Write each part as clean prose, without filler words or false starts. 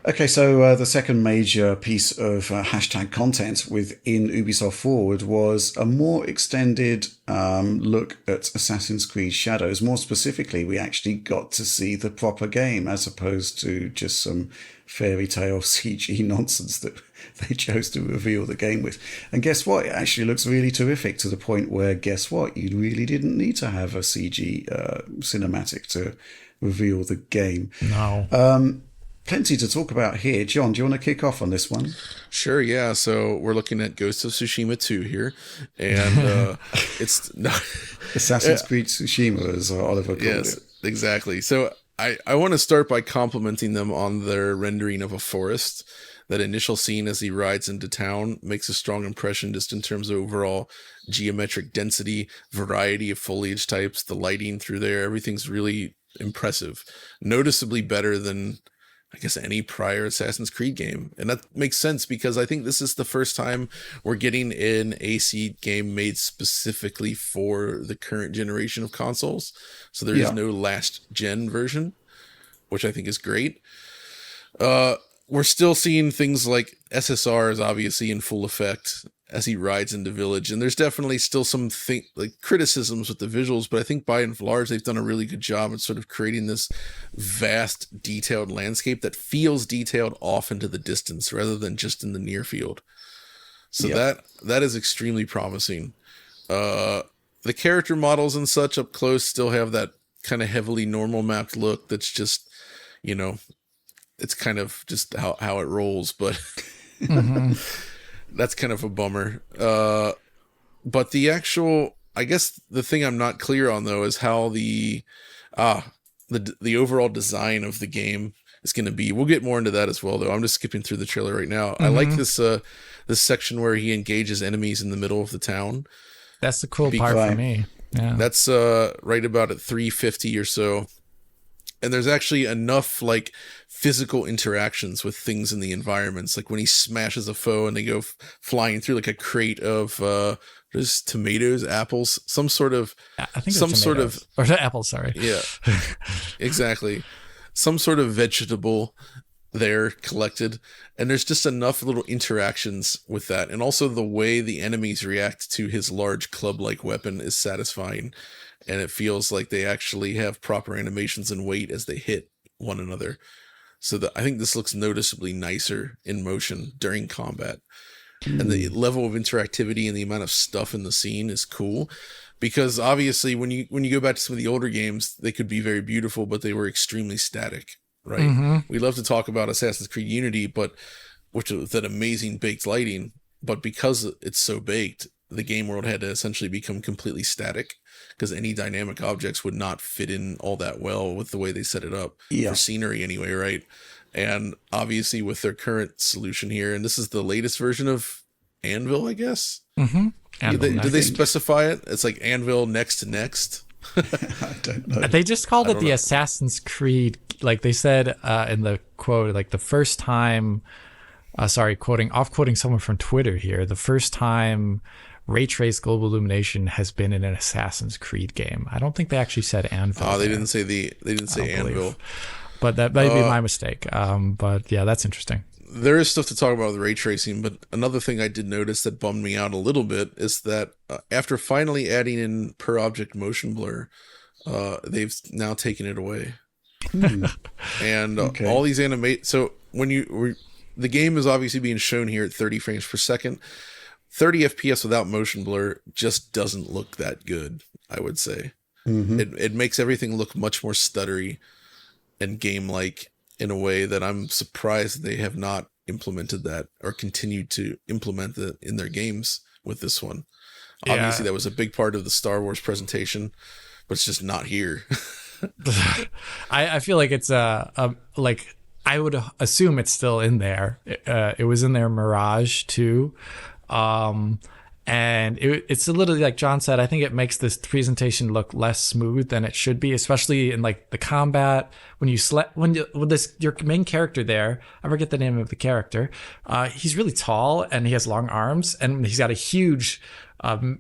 Okay, so the second major piece of hashtag content within Ubisoft Forward was a more extended look at Assassin's Creed Shadows. More specifically, we actually got to see the proper game as opposed to just some fairy tale CG nonsense that they chose to reveal the game with. And guess what? It actually looks really terrific to the point where, guess what? You really didn't need to have a CG cinematic to reveal the game. No. Plenty to talk about here. John, do you want to kick off on this one? Sure, yeah. So we're looking at Ghost of Tsushima 2 here, and it's not Assassin's Creed Tsushima, as Oliver called yes, it. exactly. So I want to start by complimenting them on their rendering of a forest. That initial scene as he rides into town makes a strong impression just in terms of overall geometric density, variety of foliage types, the lighting through there. Everything's really impressive, noticeably better than I guess any prior Assassin's Creed game. And that makes sense because I think this is the first time we're getting an AC game made specifically for the current generation of consoles. So there is no last gen version, which I think is great. We're still seeing things like SSRs obviously in full effect as he rides into village, and there's definitely still some criticisms with the visuals, but I think by and large they've done a really good job at sort of creating this vast detailed landscape that feels detailed off into the distance rather than just in the near field. So that is extremely promising. The character models and such up close still have that kind of heavily normal mapped look that's just, it's kind of just how it rolls, but that's kind of a bummer. But the actual, I guess the thing I'm not clear on though is how the overall design of the game is going to be. We'll get more into that as well though. I'm just skipping through the trailer right now. I like this section where he engages enemies in the middle of the town. That's the cool part for me. Yeah. That's right about at 350 or so. And there's actually enough like physical interactions with things in the environments. Like when he smashes a foe and they go flying through like a crate of just tomatoes, apples, some sort of, I think some sort of, or apples. Sorry. Yeah, exactly. Some sort of vegetable there collected. And there's just enough little interactions with that. And also the way the enemies react to his large club-like weapon is satisfying. And it feels like they actually have proper animations and weight as they hit one another. So I think this looks noticeably nicer in motion during combat. And the level of interactivity and the amount of stuff in the scene is cool. Because obviously when you go back to some of the older games, they could be very beautiful, but they were extremely static, right? Mm-hmm. We love to talk about Assassin's Creed Unity, which is that amazing baked lighting. But because it's so baked, the game world had to essentially become completely static because any dynamic objects would not fit in all that well with the way they set it up for scenery anyway, right? And obviously with their current solution here, and this is the latest version of Anvil, I guess. Mm-hmm. Did they specify it? It's like Anvil next to next. I don't know. They just called it the Assassin's Creed. Like they said in the quote, like the first time, quoting someone from Twitter here, the first time ray trace global illumination has been in an Assassin's Creed game. I don't think they actually said Anvil. Oh, they didn't say Anvil. But that might be my mistake. But yeah, that's interesting. There is stuff to talk about with ray tracing, but another thing I did notice that bummed me out a little bit is that after finally adding in per object motion blur, they've now taken it away. And all these so when the game is obviously being shown here at 30 frames per second. 30 FPS without motion blur just doesn't look that good, I would say. Mm-hmm. It makes everything look much more stuttery and game-like in a way that I'm surprised they have not implemented that or continued to implement that in their games with this one. Yeah. Obviously, that was a big part of the Star Wars presentation, but it's just not here. I feel like it's like I would assume it's still in there. It was in their Mirage too. And it's a little like John said, I think it makes this presentation look less smooth than it should be, especially in like the combat when your main character there, I forget the name of the character. He's really tall and he has long arms and he's got a huge,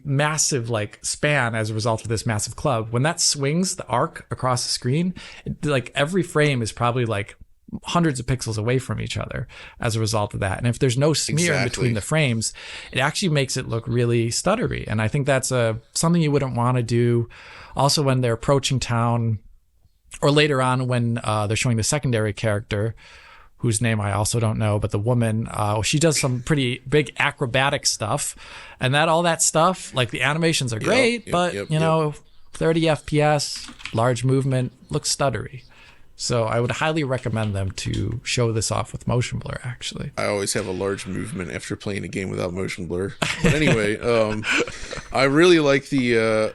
massive like span as a result of this massive club. When that swings the arc across the screen, like every frame is probably like hundreds of pixels away from each other as a result of that. And if there's no smear in between the frames, it actually makes it look really stuttery. And I think that's something you wouldn't want to do. Also, when they're approaching town, or later on when they're showing the secondary character, whose name I also don't know, but the woman, she does some pretty big acrobatic stuff, and all that stuff, like the animations are great, but you know, 30 FPS, large movement, looks stuttery. So I would highly recommend them to show this off with motion blur, actually. I always have a large movement after playing a game without motion blur. But anyway, I really like the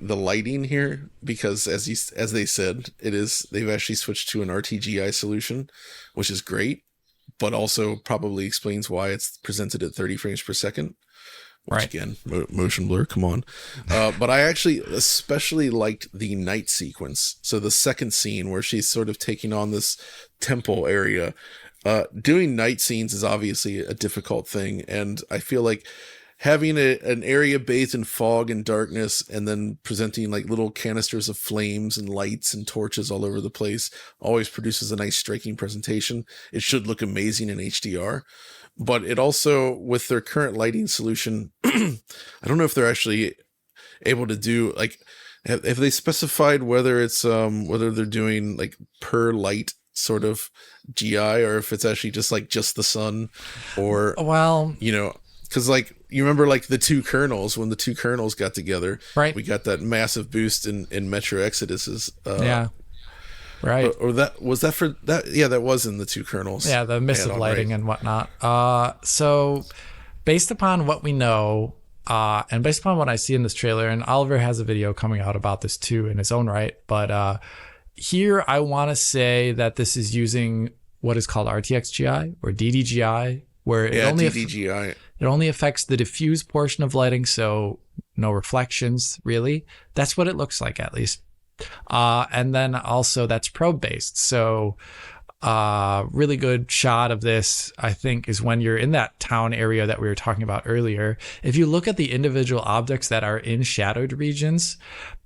lighting here, because as they said, they've actually switched to an RTGI solution, which is great, but also probably explains why it's presented at 30 frames per second. Which again, motion blur, come on. But I actually especially liked the night sequence. So the second scene where she's sort of taking on this temple area. Doing night scenes is obviously a difficult thing. And I feel like having an area bathed in fog and darkness, and then presenting like little canisters of flames and lights and torches all over the place always produces a nice striking presentation. It should look amazing in HDR. But it also, with their current lighting solution, I don't know if they're actually able to do, like, have they specified whether it's whether they're doing like per light sort of GI, or if it's actually just the sun, or, well, you know, because like you remember like the two kernels, when the two kernels got together, right? We got that massive boost in Metro Exodus's. Right. Or that was that for that. Yeah, that was in the two kernels. Yeah, the emissive lighting and whatnot. So based upon what we know, and based upon what I see in this trailer, and Oliver has a video coming out about this too in his own right, but here I want to say that this is using what is called RTX-GI or DDGI, where it only affects the diffuse portion of lighting, so no reflections really. That's what it looks like, at least. And then also that's probe based. So really good shot of this, I think, is when you're in that town area that we were talking about earlier. If you look at the individual objects that are in shadowed regions,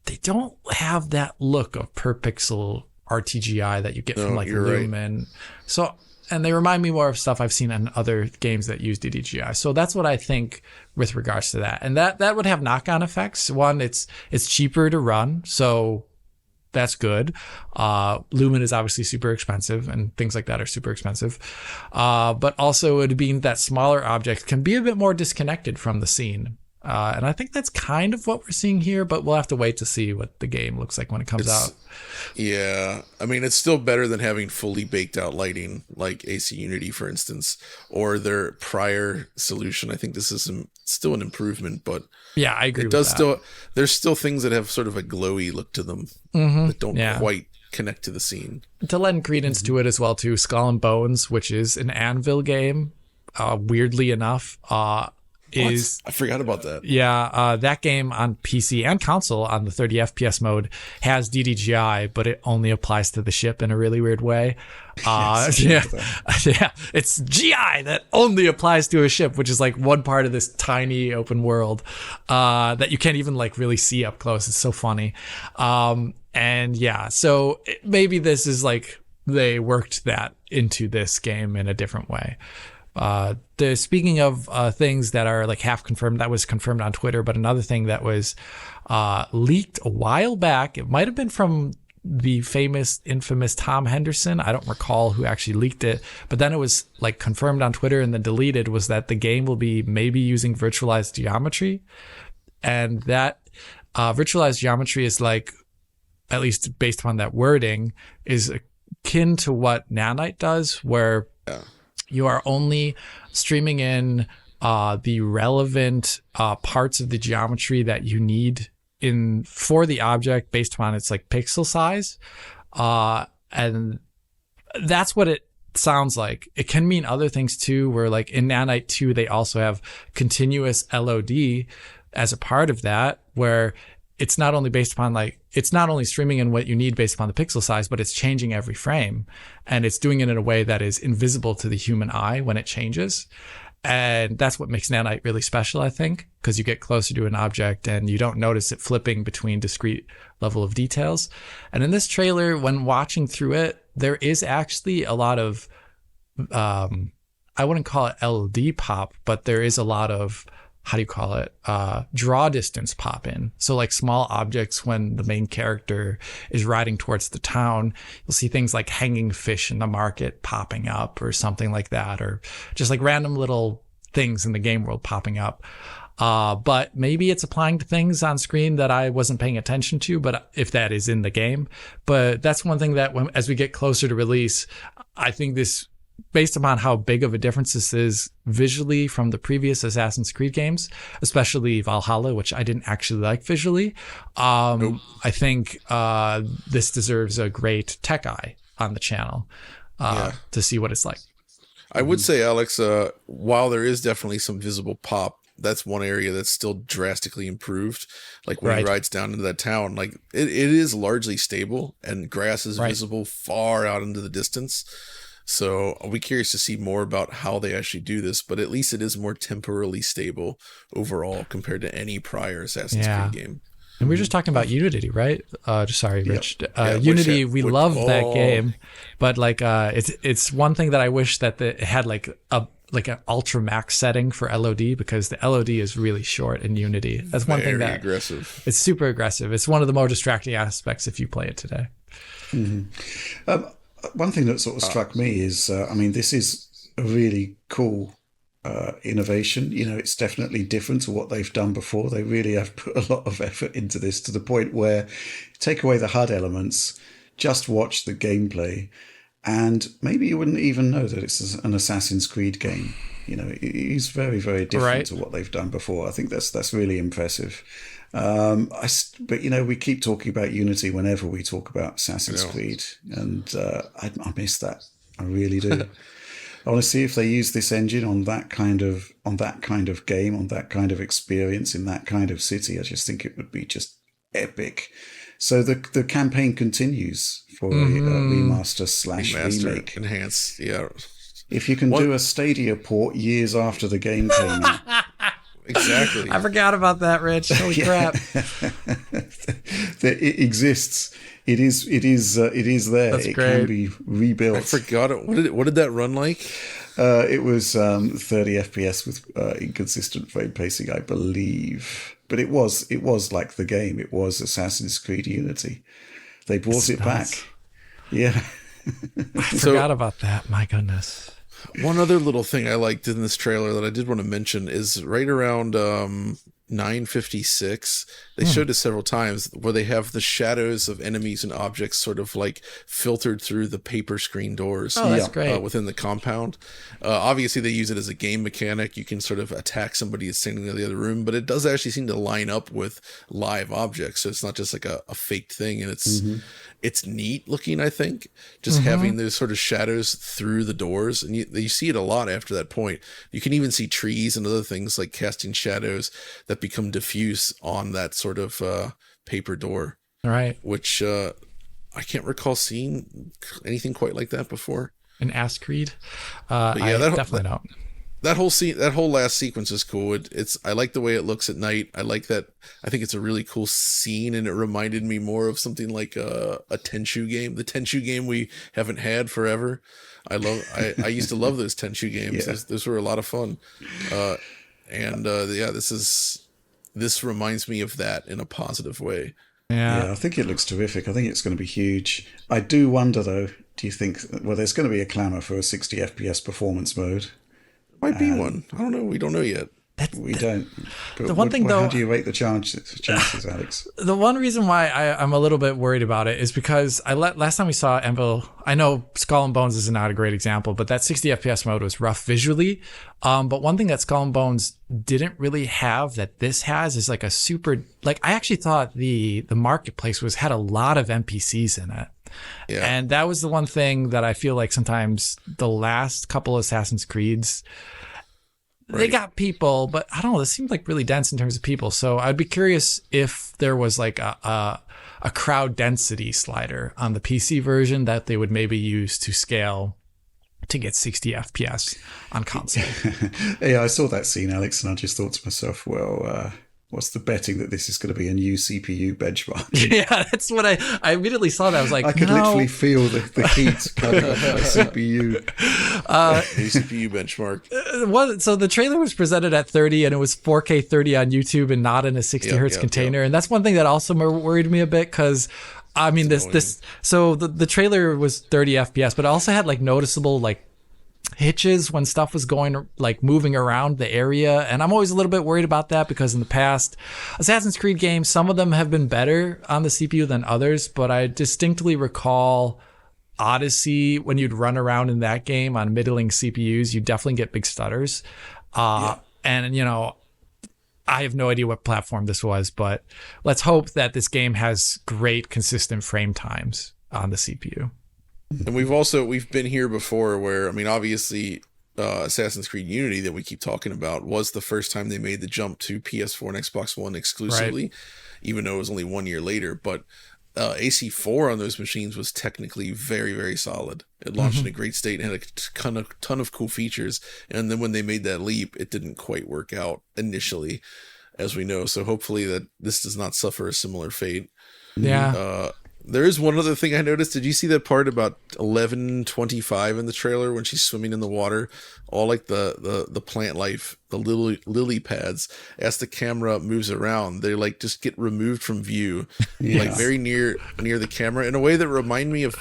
they don't have that look of per pixel RTGI that you get from like Lumen. Right. So, and they remind me more of stuff I've seen in other games that use DDGI. So that's what I think with regards to that. And that would have knock-on effects. One, it's cheaper to run, so that's good. Lumen is obviously super expensive, and things like that are super expensive. But also it being that smaller objects can be a bit more disconnected from the scene. And I think that's kind of what we're seeing here, but we'll have to wait to see what the game looks like when it comes out. Yeah. I mean, it's still better than having fully baked out lighting like AC Unity, for instance, or their prior solution. I think this is still an improvement, but yeah, I agree with that. There's still things that have sort of a glowy look to them that don't quite connect to the scene. To lend credence to it as well, too, Skull and Bones, which is an Anvil game, weirdly enough, I forgot about that. Yeah, that game on PC and console on the 30 FPS mode has DDGI, but it only applies to the ship in a really weird way. Yeah, it's GI that only applies to a ship, which is like one part of this tiny open world that you can't even like really see up close. It's so funny. And yeah, so maybe this is like they worked that into this game in a different way. Speaking of things that are like half confirmed, that was confirmed on Twitter, but another thing that was leaked a while back, it might have been from the infamous Tom Henderson. I don't recall who actually leaked it, but then it was like confirmed on Twitter and then deleted, was that the game will be maybe using virtualized geometry. And that virtualized geometry is like, at least based upon that wording, is akin to what Nanite does, where you are only streaming in the relevant parts of the geometry that you need for the object based upon its like pixel size. And that's what it sounds like. It can mean other things too, where like in Nanite 2, they also have continuous LOD as a part of that, where it's not only based upon it's not only streaming in what you need based upon the pixel size, but it's changing every frame, and it's doing it in a way that is invisible to the human eye when it changes. And that's what makes nanite really special, I think, because you get closer to an object and you don't notice it flipping between discrete level of details. And in this trailer, when watching through it, there is actually a lot of, I wouldn't call it LD pop, but there is a lot of, how do you call it? Draw distance pop in. So like small objects, when the main character is riding towards the town, you'll see things like hanging fish in the market popping up or something like that, or just like random little things in the game world popping up. But maybe it's applying to things on screen that I wasn't paying attention to, but if that is in the game. But that's one thing that as we get closer to release, I think this, based upon how big of a difference this is visually from the previous Assassin's Creed games, especially Valhalla, which I didn't actually like visually, I think this deserves a great tech eye on the channel to see what it's like. I would say, Alex, while there is definitely some visible pop, that's one area that's still drastically improved. Like when he rides down into that town, like it is largely stable and grass is visible far out into the distance. So I'll be curious to see more about how they actually do this, but at least it is more temporally stable overall compared to any prior Assassin's Creed game. And we were just talking about Unity, right? Sorry, Rich. Unity, we love that game, but like it's one thing that I wish that it had like an ultra max setting for LOD, because the LOD is really short in Unity. That's one thing that aggressive. It's super aggressive. It's one of the more distracting aspects if you play it today. Mm-hmm. One thing that sort of struck me is, this is a really cool innovation. You know, it's definitely different to what they've done before. They really have put a lot of effort into this, to the point where take away the HUD elements, just watch the gameplay, and maybe you wouldn't even know that it's an Assassin's Creed game. You know, it is very, very different to what they've done before. I think that's really impressive. But we keep talking about Unity whenever we talk about Assassin's Creed, and I miss that. I really do. I want to see if they use this engine on that kind of game, on that kind of experience in that kind of city. I just think it would be just epic. So the campaign continues for a remaster/remake. Enhance, yeah. If you can do a Stadia port years after the game came out. Exactly. I forgot about that, Rich. Holy crap! It exists. It is there. That's it great. Can be rebuilt. I forgot it. What did that run like? It was 30 FPS with inconsistent frame pacing, I believe. But it was like the game. It was Assassin's Creed Unity. They brought it back. Yeah. I forgot about that. My goodness. One other little thing I liked in this trailer that I did want to mention is right around 9:56, they showed it several times, where they have the shadows of enemies and objects sort of like filtered through the paper screen doors. Oh, that's great. Within the compound. Obviously, they use it as a game mechanic. You can sort of attack somebody that's standing in the other room, but it does actually seem to line up with live objects. So it's not just like a faked thing, and it's neat looking, I think, just having those sort of shadows through the doors. And you see it a lot after that point. You can even see trees and other things like casting shadows that become diffuse on that sort of paper door. Right. Which I can't recall seeing anything quite like that before. An Ass Creed? Definitely don't. That whole last sequence is cool. I like the way it looks at night. I like that. I think it's a really cool scene, and it reminded me more of something like a Tenchu game. The Tenchu game we haven't had forever. I used to love those Tenchu games. Yeah. Those were a lot of fun. This reminds me of that in a positive way. Yeah, I think it looks terrific. I think it's going to be huge. I do wonder, though, do you think, there's going to be a clamour for a 60 FPS performance mode? Might be one. I don't know. We don't know yet. We don't. But the one thing, though, how do you rate the chances, Alex? The one reason why I'm a little bit worried about it is because last time we saw Anvil, I know Skull and Bones is not a great example, but that 60 FPS mode was rough visually. But one thing that Skull and Bones didn't really have that this has is like a super, like I actually thought the marketplace had a lot of NPCs in it. Yeah. And that was the one thing that I feel like sometimes the last couple Assassin's Creeds, they got people, but I don't know, this seemed like really dense in terms of people. So I'd be curious if there was like a crowd density slider on the PC version that they would maybe use to scale to get 60 FPS on console. Yeah, I saw that scene, Alex, and I just thought to myself, well, what's the betting that this is going to be a new CPU benchmark? Yeah, that's what I immediately saw that. I was like, I could literally feel the heat coming off my CPU. A CPU benchmark. So the trailer was presented at 30 and it was 4K 30 on YouTube and not in a 60 hertz container. And that's one thing that also worried me a bit because I mean, so the trailer was 30 FPS, but it also had like noticeable like hitches when stuff was going like moving around the area, and I'm always a little bit worried about that because in the past Assassin's Creed games, some of them have been better on the CPU than others, but I distinctly recall Odyssey, when you'd run around in that game on middling CPUs, you definitely get big stutters. And you know, I have no idea what platform this was, but let's hope that this game has great consistent frame times on the CPU. And we've been here before where, I mean, obviously Assassin's Creed Unity that we keep talking about was the first time they made the jump to PS4 and Xbox One exclusively, even though it was only 1 year later. But AC4 on those machines was technically very, very solid. It launched in a great state and had a ton of cool features. And then when they made that leap, it didn't quite work out initially, as we know. So hopefully that this does not suffer a similar fate. Yeah. There is one other thing I noticed. Did you see that part about 11:25 in the trailer when she's swimming in the water? All like the plant life, the lily pads, as the camera moves around, they like just get removed from view, like very near the camera in a way that remind me of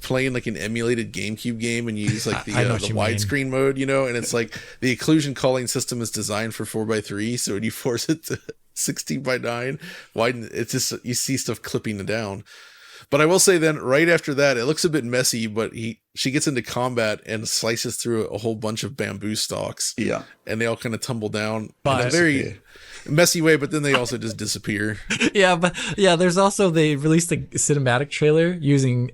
playing like an emulated GameCube game and you use like the widescreen mode, you know, and it's like the occlusion culling system is designed for 4:3, so when you force it to 16:9 widen, it's just you see stuff clipping it down. But I will say then right after that, it looks a bit messy, but she gets into combat and slices through a whole bunch of bamboo stalks. Yeah. And they all kind of tumble down in a very messy way, but then they also just disappear. There's also, they released a cinematic trailer using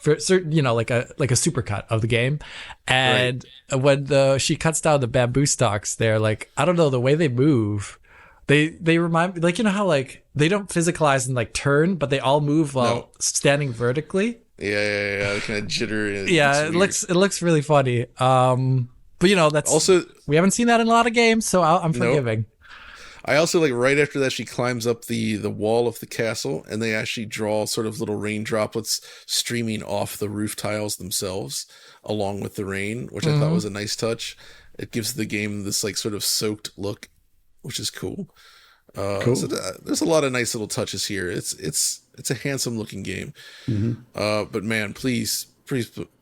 you know, like a supercut of the game. And when she cuts down the bamboo stalks, they're like, I don't know, the way they move, They remind me, like, you know how like they don't physicalize and like turn, but they all move while standing vertically. Yeah. Kind of jitter. It looks really funny. But you know, that's also, we haven't seen that in a lot of games, so I'm forgiving. I also like right after that she climbs up the wall of the castle and they actually draw sort of little rain droplets streaming off the roof tiles themselves along with the rain, which I thought was a nice touch. It gives the game this like sort of soaked look, which is cool. So there's a lot of nice little touches here. It's a handsome looking game. But man, please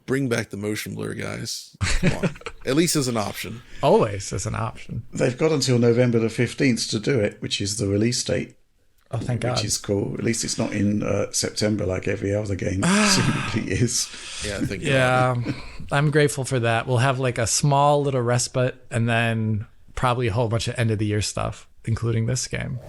bring back the motion blur, guys. Come on. At least as an option. Always as an option. They've got until November the 15th to do it, which is the release date. Oh, thank God. Which is cool. At least it's not in September like every other game seemingly is. Yeah, thank God. I'm grateful for that. We'll have like a small little respite and then probably a whole bunch of end of the year stuff, including this game.